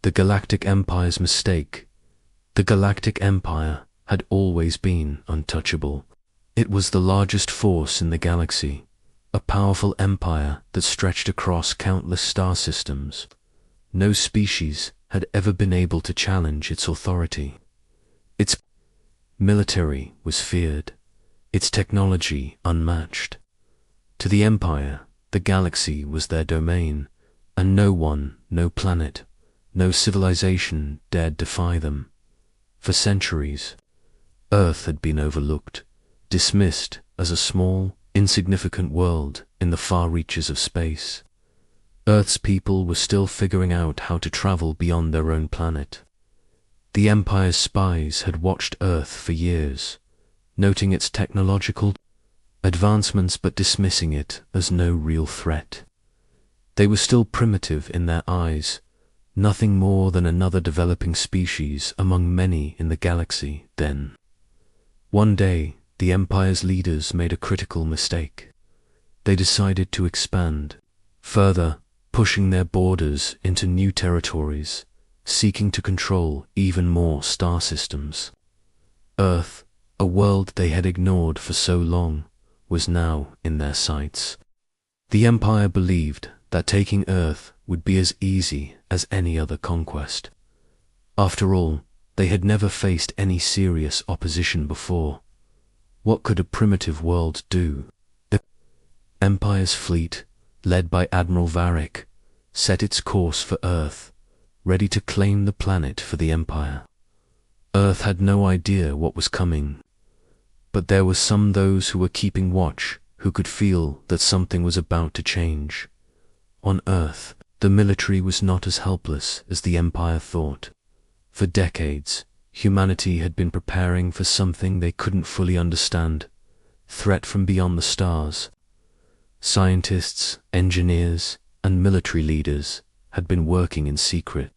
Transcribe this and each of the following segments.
The Galactic Empire's mistake. The Galactic Empire had always been untouchable. It was the largest force in the galaxy, a powerful empire that stretched across countless star systems. No species had ever been able to challenge its authority. Its military was feared, its technology unmatched. To the Empire, the galaxy was their domain, and no one, no planet, no civilization dared defy them. For centuries, Earth had been overlooked, dismissed as a small, insignificant world in the far reaches of space. Earth's people were still figuring out how to travel beyond their own planet. The Empire's spies had watched Earth for years, noting its technological advancements but dismissing it as no real threat. They were still primitive in their eyes, nothing more than another developing species among many in the galaxy then. One day, the Empire's leaders made a critical mistake. They decided to expand, further pushing their borders into new territories, seeking to control even more star systems. Earth, a world they had ignored for so long, was now in their sights. The Empire believed that taking Earth would be as easy as any other conquest. After all, they had never faced any serious opposition before. What could a primitive world do? The Empire's fleet, led by Admiral Varric, set its course for Earth, ready to claim the planet for the Empire. Earth had no idea what was coming, but there were those who were keeping watch, who could feel that something was about to change. On Earth, the military was not as helpless as the Empire thought. For decades, humanity had been preparing for something they couldn't fully understand, threat from beyond the stars. Scientists, engineers, and military leaders had been working in secret,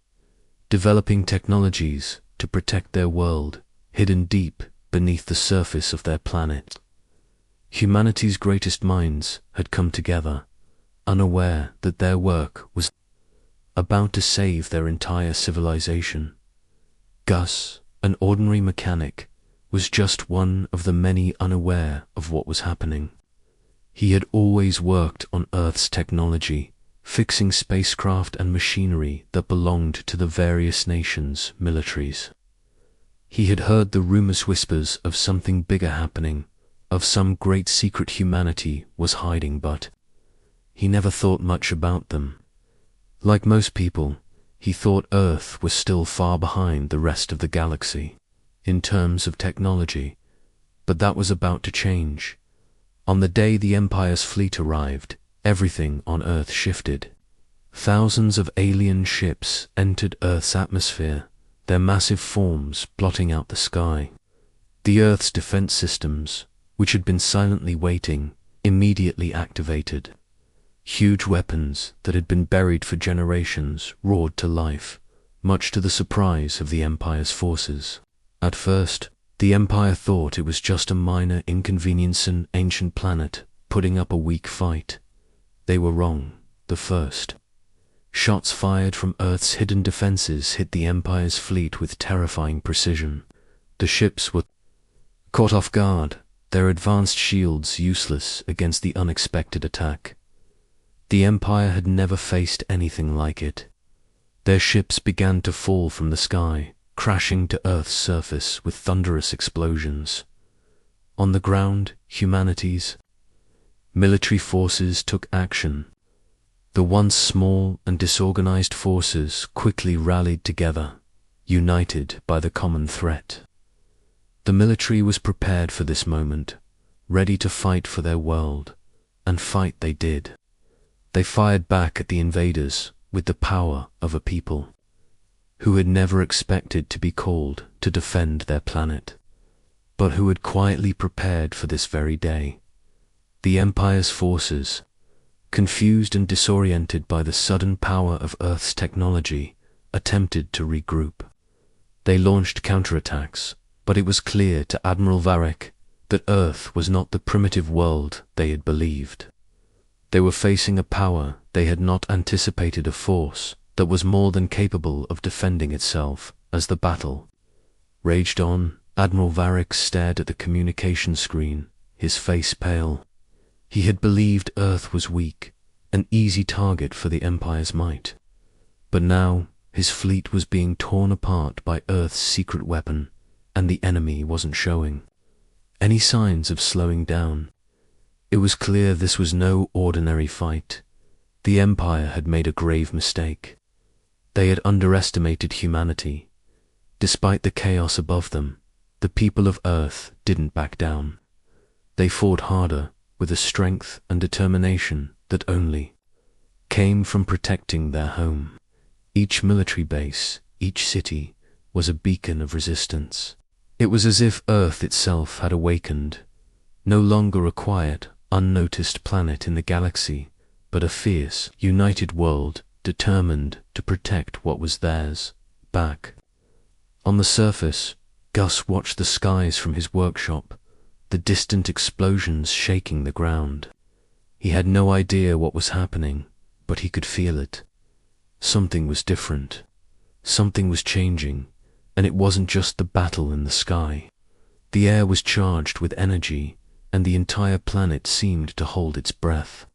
developing technologies to protect their world, hidden deep beneath the surface of their planet. Humanity's greatest minds had come together, unaware that their work was about to save their entire civilization. Gus, an ordinary mechanic, was just one of the many unaware of what was happening. He had always worked on Earth's technology, fixing spacecraft and machinery that belonged to the various nations' militaries. He had heard the rumors whispers of something bigger happening, of some great secret humanity was hiding, but he never thought much about them. Like most people, he thought Earth was still far behind the rest of the galaxy in terms of technology, but that was about to change. On the day the Empire's fleet arrived, everything on Earth shifted. Thousands of alien ships entered Earth's atmosphere, their massive forms blotting out the sky. The Earth's defense systems, which had been silently waiting, immediately activated. Huge weapons that had been buried for generations roared to life, much to the surprise of the Empire's forces. At first, the Empire thought it was just a minor inconvenience, an ancient planet putting up a weak fight. They were wrong. The first shots fired from Earth's hidden defenses hit the Empire's fleet with terrifying precision. The ships were caught off guard, their advanced shields useless against the unexpected attack. The Empire had never faced anything like it. Their ships began to fall from the sky, crashing to Earth's surface with thunderous explosions. On the ground, humanity's military forces took action. The once small and disorganized forces quickly rallied together, united by the common threat. The military was prepared for this moment, ready to fight for their world, and fight they did. They fired back at the invaders with the power of a people who had never expected to be called to defend their planet, but who had quietly prepared for this very day. The Empire's forces, confused and disoriented by the sudden power of Earth's technology, attempted to regroup. They launched counterattacks, but it was clear to Admiral Varric that Earth was not the primitive world they had believed. They were facing a power they had not anticipated, a force that was more than capable of defending itself. As the battle raged on, Admiral Varric stared at the communication screen, his face pale. He had believed Earth was weak, an easy target for the Empire's might. But now, his fleet was being torn apart by Earth's secret weapon, and the enemy wasn't showing any signs of slowing down. It was clear this was no ordinary fight. The Empire had made a grave mistake. They had underestimated humanity. Despite the chaos above them, the people of Earth didn't back down. They fought harder, with a strength and determination that only came from protecting their home. Each military base, each city, was a beacon of resistance. It was as if Earth itself had awakened, no longer a quiet, unnoticed planet in the galaxy, but a fierce, united world determined to protect what was theirs. Back on the surface, Gus watched the skies from his workshop, the distant explosions shaking the ground. He had no idea what was happening, but he could feel it. Something was different. Something was changing, and it wasn't just the battle in the sky. The air was charged with energy, and the entire planet seemed to hold its breath.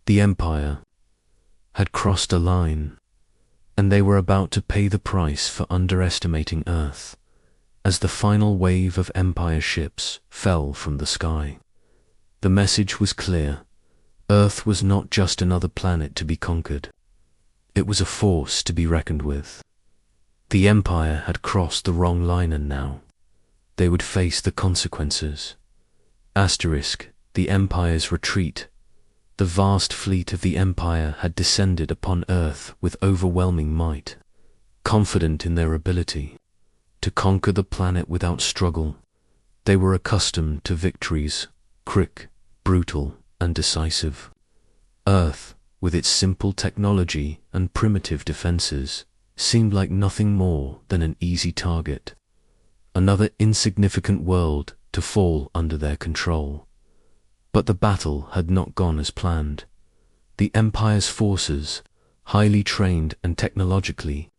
The Empire had crossed a line, and they were about to pay the price for underestimating Earth. As the final wave of Empire ships fell from the sky, the message was clear. Earth was not just another planet to be conquered. It was a force to be reckoned with. The Empire had crossed the wrong line, and now they would face the consequences. The Empire's retreat. The vast fleet of the Empire had descended upon Earth with overwhelming might, confident in their ability to conquer the planet without struggle. They were accustomed to victories, quick, brutal, and decisive. Earth, with its simple technology and primitive defenses, seemed like nothing more than an easy target, another insignificant world to fall under their control. But the battle had not gone as planned. The Empire's forces, highly trained and technologically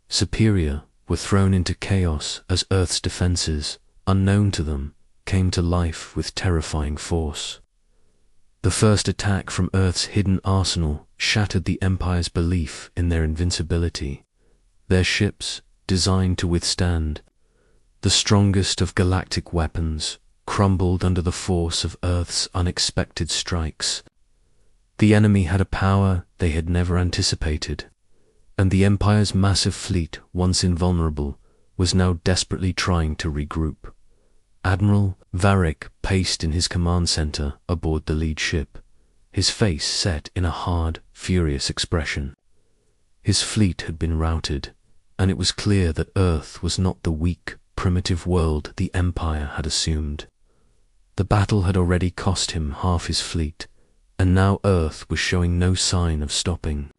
superior, were thrown into chaos as Earth's defenses, unknown to them, came to life with terrifying force. The first attack from Earth's hidden arsenal shattered the Empire's belief in their invincibility. Their ships, designed to withstand the strongest of galactic weapons, crumbled under the force of Earth's unexpected strikes. The enemy had a power they had never anticipated, and the Empire's massive fleet, once invulnerable, was now desperately trying to regroup. Admiral Varric paced in his command center aboard the lead ship, his face set in a hard, furious expression. His fleet had been routed, and it was clear that Earth was not the weak, primitive world the Empire had assumed. The battle had already cost him half his fleet, and now Earth was showing no sign of stopping.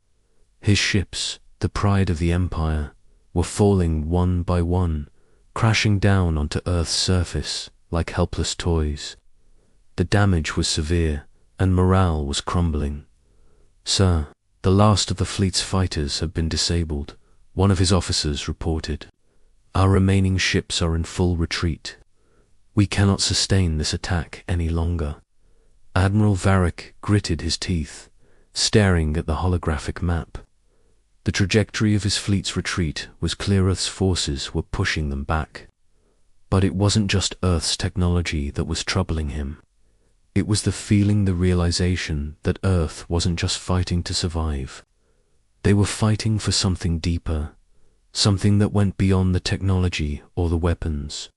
His ships, the pride of the Empire, were falling one by one, crashing down onto Earth's surface like helpless toys. The damage was severe, and morale was crumbling. "Sir, the last of the fleet's fighters have been disabled," one of his officers reported. "Our remaining ships are in full retreat. We cannot sustain this attack any longer." Admiral Varric gritted his teeth, staring at the holographic map. The trajectory of his fleet's retreat was clear. Earth's forces were pushing them back. But it wasn't just Earth's technology that was troubling him. It was the feeling, the realization that Earth wasn't just fighting to survive. They were fighting for something deeper, something that went beyond the technology or the weapons.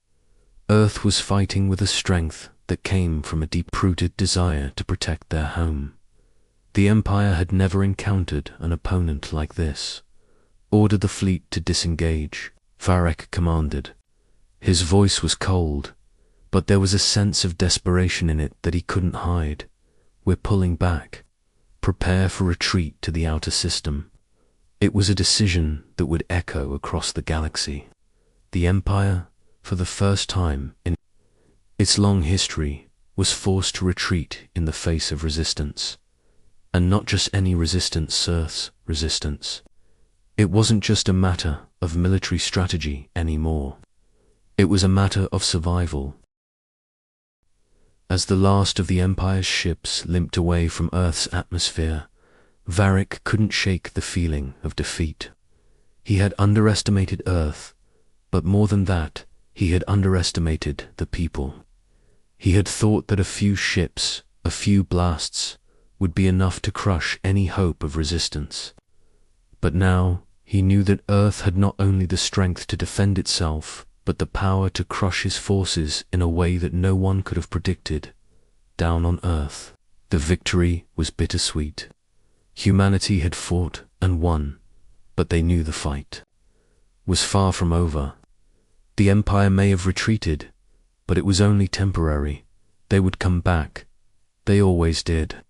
Earth was fighting with a strength that came from a deep-rooted desire to protect their home. The Empire had never encountered an opponent like this. "Order the fleet to disengage," Varric commanded. His voice was cold, but there was a sense of desperation in it that he couldn't hide. "We're pulling back. Prepare for retreat to the outer system." It was a decision that would echo across the galaxy. The Empire, for the first time in its long history, was forced to retreat in the face of resistance. And not just any resistance, Earth's resistance. It wasn't just a matter of military strategy anymore. It was a matter of survival. As the last of the Empire's ships limped away from Earth's atmosphere, Varric couldn't shake the feeling of defeat. He had underestimated Earth, but more than that, he had underestimated the people. He had thought that a few ships, a few blasts, would be enough to crush any hope of resistance. But now, he knew that Earth had not only the strength to defend itself, but the power to crush his forces in a way that no one could have predicted. Down on Earth, the victory was bittersweet. Humanity had fought and won, but they knew the fight was far from over. The Empire may have retreated, but it was only temporary. They would come back. They always did.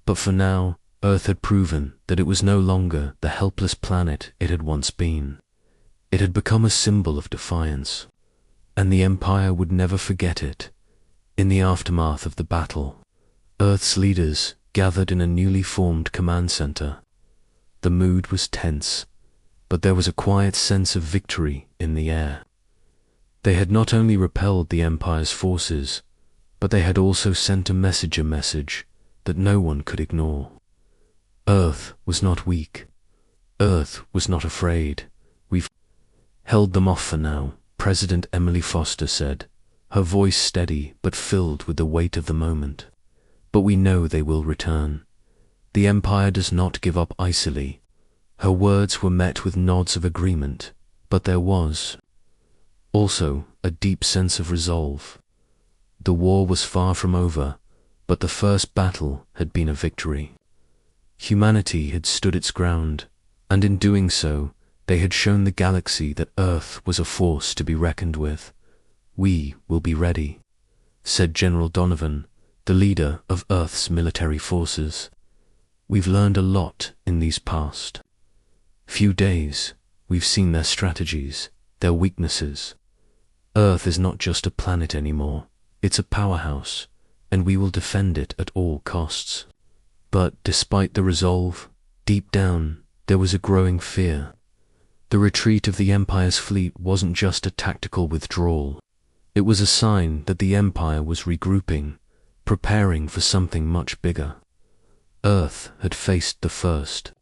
But for now, Earth had proven that it was no longer the helpless planet it had once been. It had become a symbol of defiance, and the Empire would never forget it. In the aftermath of the battle, Earth's leaders gathered in a newly formed command center. The mood was tense, but there was a quiet sense of victory in the air. They had not only repelled the Empire's forces, but they had also sent a message that no one could ignore. Earth was not weak. Earth was not afraid. We've held them off for now, President Emily Foster said, her voice steady but filled with the weight of the moment. But we know they will return. The Empire does not give up easily. Her words were met with nods of agreement, but there was also a deep sense of resolve. The war was far from over, but the first battle had been a victory. Humanity had stood its ground, and in doing so, they had shown the galaxy that Earth was a force to be reckoned with. "We will be ready," said General Donovan, the leader of Earth's military forces. "We've learned a lot in these past few days. We've seen their strategies, their weaknesses. Earth is not just a planet anymore. It's a powerhouse, and we will defend it at all costs." But despite the resolve, deep down, there was a growing fear. The retreat of the Empire's fleet wasn't just a tactical withdrawal. It was a sign that the Empire was regrouping, preparing for something much bigger. Earth had faced the first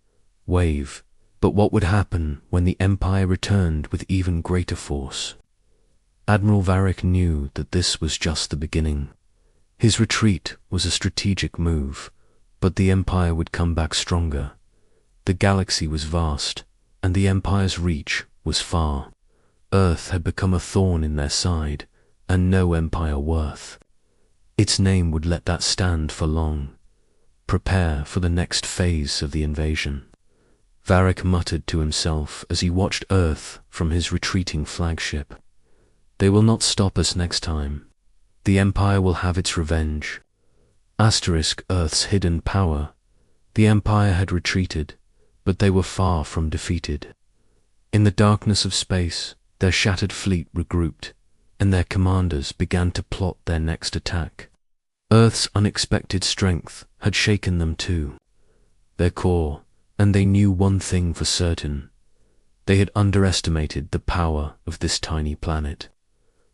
wave, but what would happen when the Empire returned with even greater force? Admiral Varric knew that this was just the beginning. His retreat was a strategic move, but the Empire would come back stronger. The galaxy was vast, and the Empire's reach was far. Earth had become a thorn in their side, and no empire worth its name would let that stand for long. Prepare for the next phase of the invasion. Varric muttered to himself as he watched Earth from his retreating flagship. They will not stop us next time. The Empire will have its revenge. Asterisk Earth's hidden power. The Empire had retreated, but they were far from defeated. In the darkness of space, their shattered fleet regrouped, and their commanders began to plot their next attack. Earth's unexpected strength had shaken them too. Their core, and they knew one thing for certain. They had underestimated the power of this tiny planet.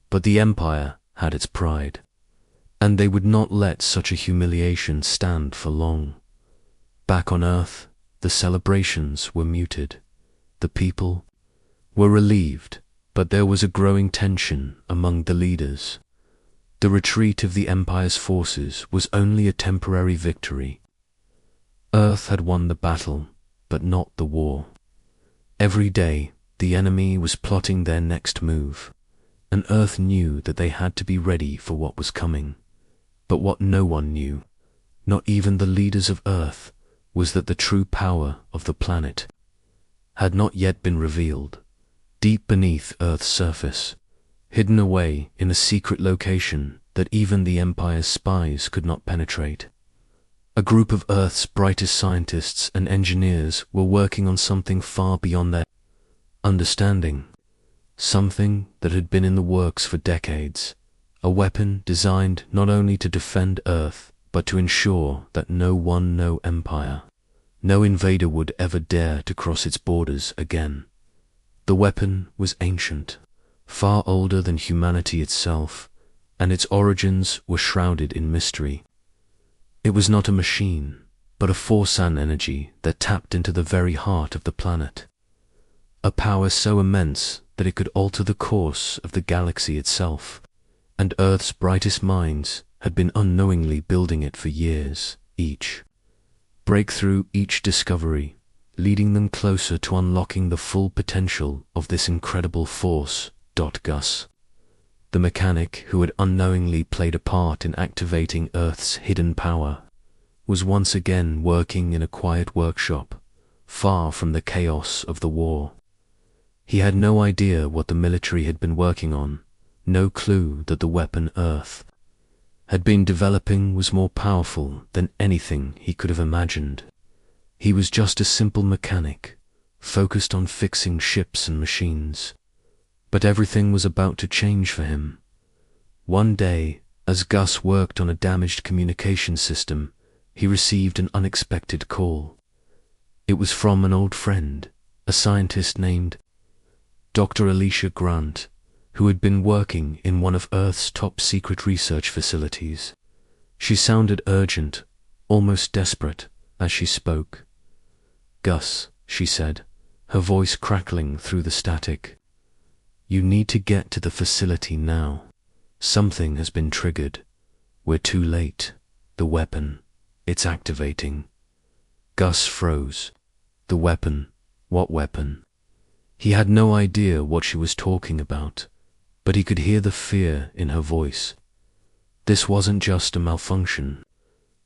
But the Empire had its pride, and they would not let such a humiliation stand for long. Back on Earth, the celebrations were muted. The people were relieved, but there was a growing tension among the leaders. The retreat of the Empire's forces was only a temporary victory. Earth had won the battle, but not the war. Every day, the enemy was plotting their next move, and Earth knew that they had to be ready for what was coming. But what no one knew, not even the leaders of Earth, was that the true power of the planet had not yet been revealed. Deep beneath Earth's surface, hidden away in a secret location that even the Empire's spies could not penetrate, a group of Earth's brightest scientists and engineers were working on something far beyond their understanding, something that had been in the works for decades, a weapon designed not only to defend Earth, but to ensure that no empire, No invader would ever dare to cross its borders again. The weapon was ancient, far older than humanity itself, and its origins were shrouded in mystery. It was not a machine, but a force and energy that tapped into the very heart of the planet. A power so immense that it could alter the course of the galaxy itself, and Earth's brightest minds had been unknowingly building it for years, each breakthrough, each discovery, leading them closer to unlocking the full potential of this incredible force. Gus, the mechanic who had unknowingly played a part in activating Earth's hidden power, was once again working in a quiet workshop, far from the chaos of the war. He had no idea what the military had been working on, no clue that the weapon Earth had been developing was more powerful than anything he could have imagined. He was just a simple mechanic, focused on fixing ships and machines. But everything was about to change for him. One day, as Gus worked on a damaged communication system, he received an unexpected call. It was from an old friend, a scientist named Dr. Alicia Grant, who had been working in one of Earth's top secret research facilities. She sounded urgent, almost desperate, as she spoke. "Gus," she said, her voice crackling through the static. "You need to get to the facility now. Something has been triggered. We're too late. The weapon, it's activating." Gus froze. The weapon? What weapon? He had no idea what she was talking about, but he could hear the fear in her voice. This wasn't just a malfunction.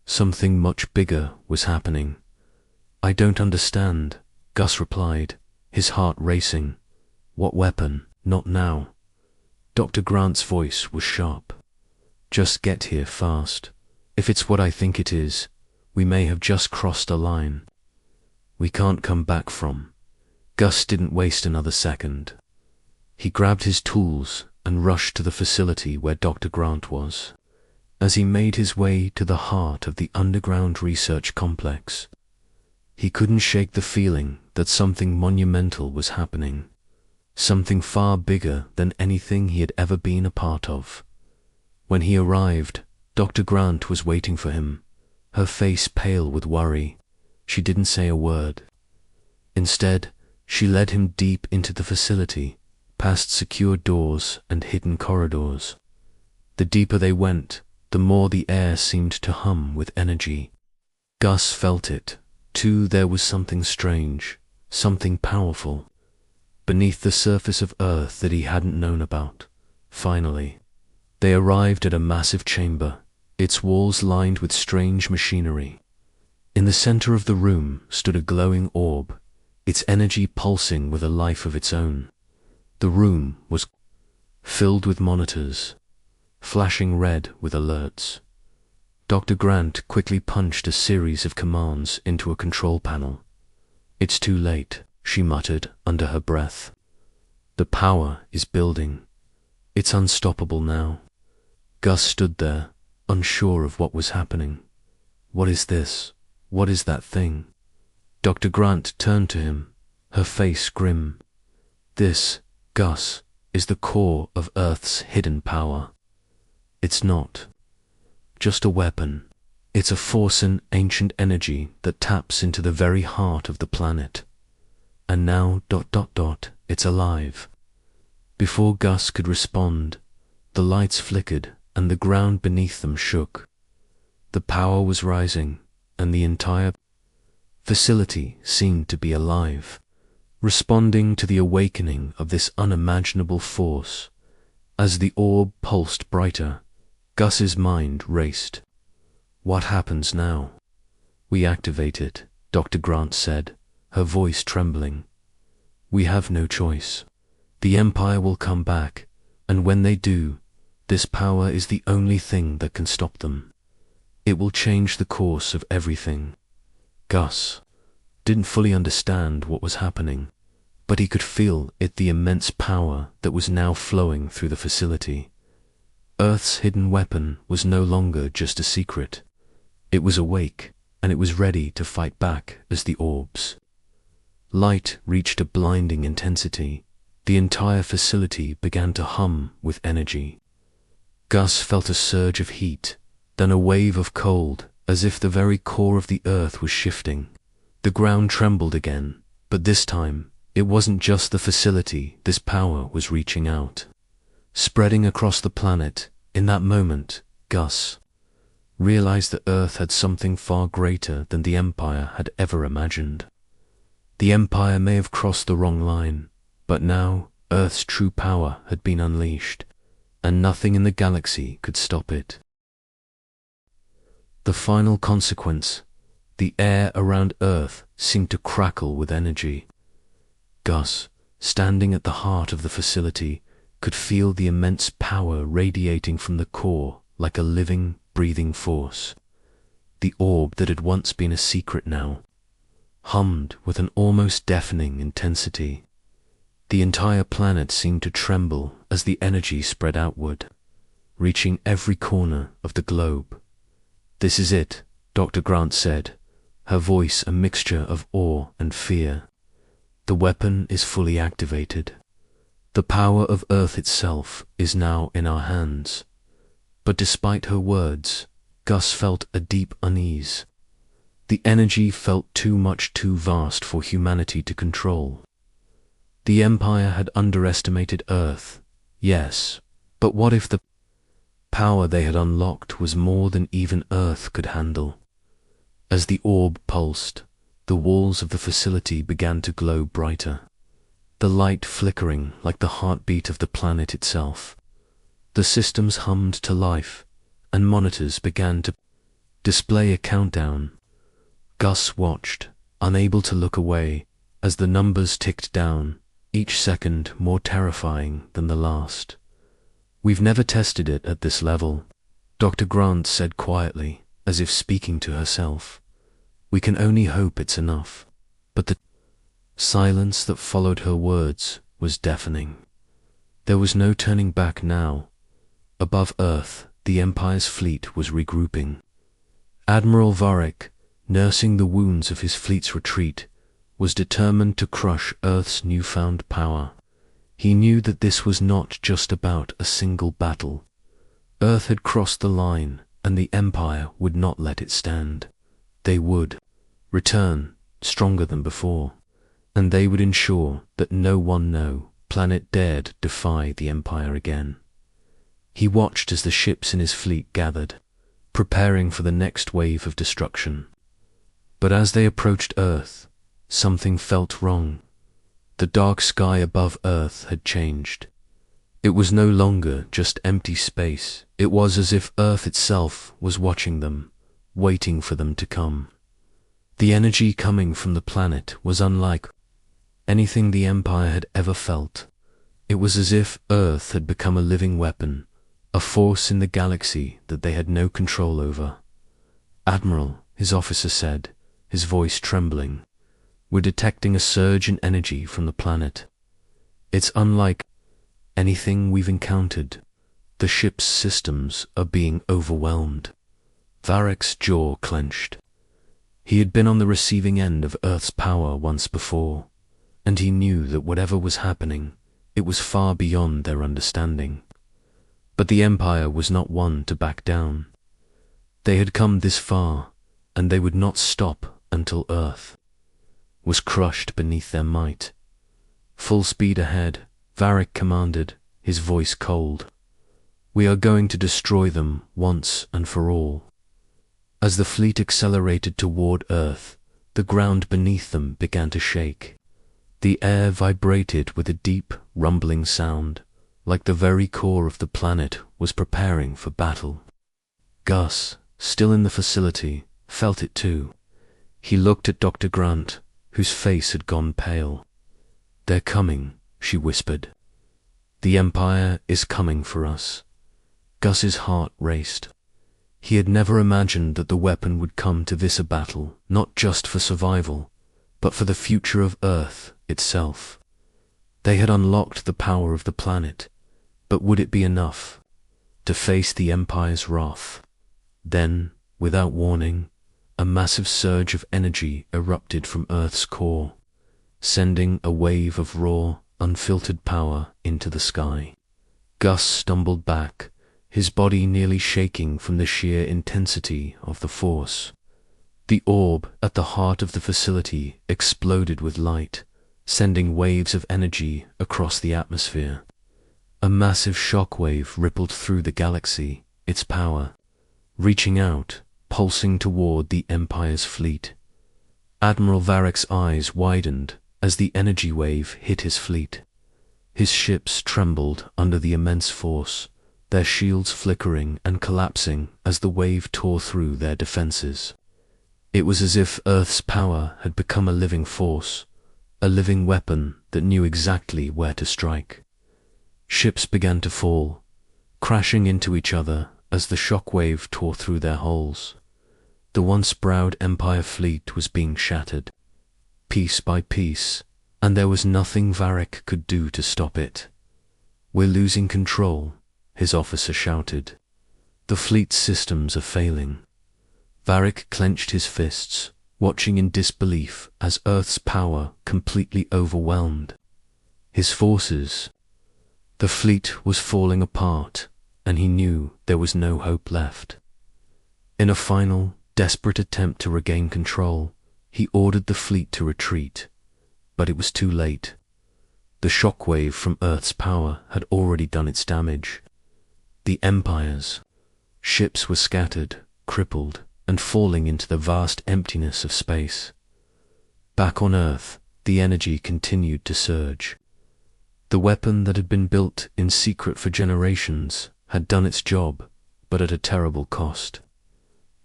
Something much bigger was happening. "I don't understand," Gus replied, his heart racing. "What weapon? Not now." Dr. Grant's voice was sharp. "Just get here fast. If it's what I think it is, we may have just crossed a line we can't come back from." Gus didn't waste another second. He grabbed his tools and rushed to the facility where Dr. Grant was. As he made his way to the heart of the underground research complex, he couldn't shake the feeling that something monumental was happening. Something far bigger than anything he had ever been a part of. When he arrived, Dr. Grant was waiting for him, her face pale with worry. She didn't say a word. Instead, she led him deep into the facility, past secure doors and hidden corridors. The deeper they went, the more the air seemed to hum with energy. Gus felt it, too. There was something strange, something powerful, beneath the surface of Earth that he hadn't known about. Finally, they arrived at a massive chamber, its walls lined with strange machinery. In the center of the room stood a glowing orb, its energy pulsing with a life of its own. The room was filled with monitors, flashing red with alerts. Dr. Grant quickly punched a series of commands into a control panel. "It's too late," she muttered under her breath. "The power is building. It's unstoppable now." Gus stood there, unsure of what was happening. "What is this? What is that thing?" Dr. Grant turned to him, her face grim. "This, Gus, is the core of Earth's hidden power. It's not just a weapon. It's a force and ancient energy that taps into the very heart of the planet. And now, it's alive." Before Gus could respond, the lights flickered and the ground beneath them shook. The power was rising, and the entire facility seemed to be alive, responding to the awakening of this unimaginable force. As the orb pulsed brighter, Gus's mind raced. "What happens now?" "We activate it," Dr. Grant said, her voice trembling. "We have no choice. The Empire will come back, and when they do, this power is the only thing that can stop them. It will change the course of everything." Gus didn't fully understand what was happening, but he could feel it, the immense power that was now flowing through the facility. Earth's hidden weapon was no longer just a secret. It was awake, and it was ready to fight back as the orbs. Light reached a blinding intensity. The entire facility began to hum with energy. Gus felt a surge of heat, then a wave of cold, as if the very core of the earth was shifting. The ground trembled again, but this time, it wasn't just the facility. This power was reaching out, spreading across the planet. In that moment, Gus realized that Earth had something far greater than the Empire had ever imagined. The Empire may have crossed the wrong line, but now Earth's true power had been unleashed, and nothing in the galaxy could stop it. The final consequence: the air around Earth seemed to crackle with energy. Gus, standing at the heart of the facility, could feel the immense power radiating from the core like a living, breathing force. The orb that had once been a secret now hummed with an almost deafening intensity. The entire planet seemed to tremble as the energy spread outward, reaching every corner of the globe. "This is it," Dr. Grant said, her voice a mixture of awe and fear. "The weapon is fully activated. The power of Earth itself is now in our hands." But despite her words, Gus felt a deep unease. The energy felt too much, too vast for humanity to control. The Empire had underestimated Earth, yes, but what if the power they had unlocked was more than even Earth could handle? As the orb pulsed, the walls of the facility began to glow brighter, the light flickering like the heartbeat of the planet itself. The systems hummed to life, and monitors began to display a countdown. Gus watched, unable to look away, as the numbers ticked down, each second more terrifying than the last. "We've never tested it at this level," Dr. Grant said quietly, as if speaking to herself. "We can only hope it's enough." But the silence that followed her words was deafening. There was no turning back now. Above Earth, the Empire's fleet was regrouping. Admiral Varric, nursing the wounds of his fleet's retreat, was determined to crush Earth's newfound power. He knew that this was not just about a single battle. Earth had crossed the line, and the Empire would not let it stand. They would return, stronger than before, and they would ensure that no planet dared defy the Empire again. He watched as the ships in his fleet gathered, preparing for the next wave of destruction. But as they approached Earth, something felt wrong. The dark sky above Earth had changed. It was no longer just empty space. It was as if Earth itself was watching them, waiting for them to come. The energy coming from the planet was unlike anything the Empire had ever felt. It was as if Earth had become a living weapon, a force in the galaxy that they had no control over. "Admiral," his officer said, his voice trembling, "we're detecting a surge in energy from the planet. It's unlike anything we've encountered. The ship's systems are being overwhelmed." Varric's jaw clenched. He had been on the receiving end of Earth's power once before, and he knew that whatever was happening, it was far beyond their understanding. But the Empire was not one to back down. They had come this far, and they would not stop until Earth was crushed beneath their might. "Full speed ahead," Varric commanded, his voice cold. "We are going to destroy them once and for all." As the fleet accelerated toward Earth, the ground beneath them began to shake. The air vibrated with a deep, rumbling sound, like the very core of the planet was preparing for battle. Gus, still in the facility, felt it too. He looked at Dr. Grant, whose face had gone pale. "They're coming," she whispered. "The Empire is coming for us." Gus's heart raced. He had never imagined that the weapon would come to this battle, not just for survival, but for the future of Earth itself. They had unlocked the power of the planet, but would it be enough to face the Empire's wrath? Then, without warning, a massive surge of energy erupted from Earth's core, sending a wave of raw, unfiltered power into the sky. Gus stumbled back, his body nearly shaking from the sheer intensity of the force. The orb at the heart of the facility exploded with light, sending waves of energy across the atmosphere. A massive shockwave rippled through the galaxy, its power reaching out, pulsing toward the Empire's fleet. Admiral Varick's eyes widened as the energy wave hit his fleet. His ships trembled under the immense force, their shields flickering and collapsing as the wave tore through their defenses. It was as if Earth's power had become a living force, a living weapon that knew exactly where to strike. Ships began to fall, crashing into each other as the shockwave tore through their hulls. The once proud Empire fleet was being shattered, piece by piece, and there was nothing Varick could do to stop it. "We're losing control," his officer shouted. "The fleet's systems are failing." Varick clenched his fists, watching in disbelief as Earth's power completely overwhelmed his forces. The fleet was falling apart, and he knew there was no hope left. In a final, desperate attempt to regain control, he ordered the fleet to retreat, but it was too late. The shockwave from Earth's power had already done its damage. The Empire's ships were scattered, crippled, and falling into the vast emptiness of space. Back on Earth, the energy continued to surge. The weapon that had been built in secret for generations had done its job, but at a terrible cost.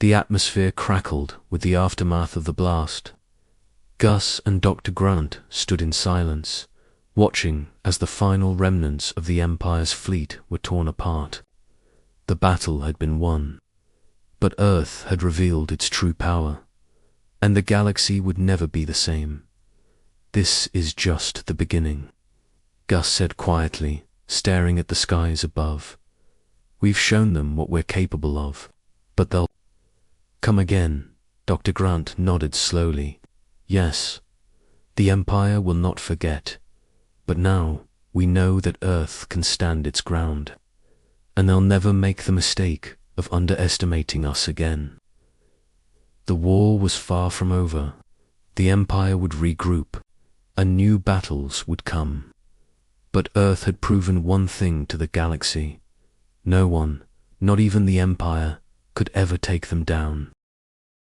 The atmosphere crackled with the aftermath of the blast. Gus and Dr. Grant stood in silence, watching as the final remnants of the Empire's fleet were torn apart. The battle had been won, but Earth had revealed its true power, and the galaxy would never be the same. "This is just the beginning," Gus said quietly, staring at the skies above. "We've shown them what we're capable of, but they'll come again." Dr. Grant nodded slowly. "Yes, the Empire will not forget, but now we know that Earth can stand its ground, and they'll never make the mistake of underestimating us again." The war was far from over. The Empire would regroup, and new battles would come. But Earth had proven one thing to the galaxy: no one, not even the Empire, could ever take them down.